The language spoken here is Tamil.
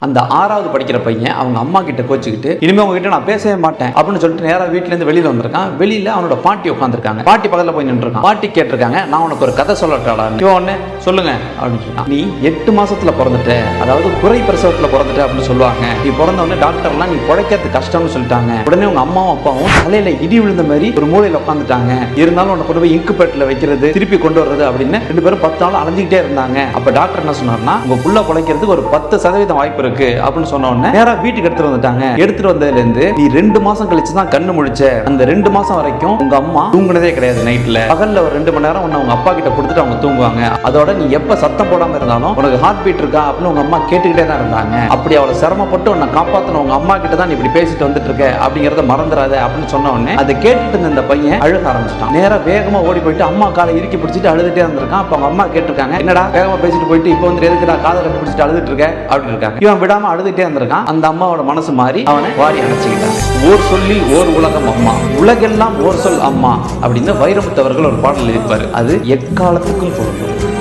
அந்த 6வது படிக்கிற பையன் அவங்க அம்மா கிட்ட கோச்சிக்கிட்டு இனிமே உங்ககிட்ட நான் பேசவே மாட்டேன் அப்படின்னு சொல்லிட்டு நேரா வீட்டுல இருந்து வெளியில வந்திருக்கான். வெளியில அவனோட பாட்டி உட்காந்துருக்காங்க. பாட்டி பக்கத்துல போய் நின்றுருக்கான். பாட்டி கேட்டிருக்காங்க, நான் உனக்கு ஒரு கதை சொல்லட்டாடா. இவன் ஒண்ணு சொல்லுங்க அப்படின்னு சொன்னான். நீ 8 மாசத்துல பிறந்துட்ட, அதாவது குறை பிரசவத்துல பிறந்துட்ட அப்படின்னு சொல்லுவாங்க. நீ பிறந்த உடனே டாக்டர்லாம் நீ பிழைக்கிறது கஷ்டம்னு சொல்லிட்டாங்க. உடனே உங்க அம்மாவும் அப்பாவும் தலையில இடி விழுந்த மாதிரி ஒரு மூலையில உட்காந்துட்டாங்க. இருந்தாலும் உன்னை கொண்டு போய் இன்குபேட்டர்ல வைக்கிறது, திருப்பி கொண்டு வர்றது அப்படின்னு 2 பேரும் 10 நாள் அலைஞ்சிக்கிட்டே இருந்தாங்க. அப்ப டாக்டர் என்ன சொன்னார்னா, உங்க புள்ள பிழைக்கிறதுக்கு ஒரு 10% வாய்ப்பு இருக்கு அப்படின்னு சொன்ன உடனே நேரா வீட்டுக்கு எடுத்துட்டு வந்துட்டாங்க. எடுத்துட்டு வந்ததுல இருந்து நீ 2 மாசம் கழிச்சு தான் கண்ணு முழிச்ச. அந்த 2 மாசம் வரைக்கும் உங்க அம்மா தூங்குனதே கிடையாது. நைட்ல பகல்ல ஒரு 2 மணி நேரம் உங்க அப்பா கிட்ட கொடுத்துட்டு அவங்க தூங்குவாங்க. அதோட நீ எப்ப சத்தம் போடாம இருந்தாலும் உனக்கு ஹார்ட் பீட் இருக்கா அப்படின்னு உங்க அம்மா கேட்டுக்கிட்டே தான் இருந்தாங்க. அப்படி அவளை சிரமப்பட்டு உன்னை காப்பாத்தணும் உங்க அம்மா கிட்ட தான் நீ இப்படி பேசிட்டு வந்துட்டு இருக்க அப்படிங்கறத மறந்துடாத அப்படின்னு சொன்ன உடனே அதை கேட்டுட்டு இருந்த இந்த பையன் அழுக ஆரம்பிச்சிட்டான். நேரா வேகமா ஓடி போயிட்டு அம்மா காலை இறுக்கி பிடிச்சிட்டு அழுதுட்டே இருந்திருக்கான். அப்ப அவங்க அம்மா கேட்டிருக்காங்க, என்னடா வேகமா பேசிட்டு போயிட்டு இப்போ வந்து எதுக்குடா காதை கட்டி பிடிச்சிட்டு அழுதுட்டு இருக்க அப்படின்னு இருக்காங்க. இவன் விடாம அழுதுட்டே இருந்திருக்கான். அந்த அம்மாவோட மனசு மாறி அவனை வாரி அணைச்சிக்கிட்டாங்க. ஓர் சொல்லில் ஓர் உலகம் அம்மா, உலகெல்லாம் ஓர் சொல் அம்மா அப்படின்னு வைரமுத்து அவர்கள் ஒரு பாடல் எழுதிப்பாரு. அது எக்காலத்துக்கும் பொருந்தும்.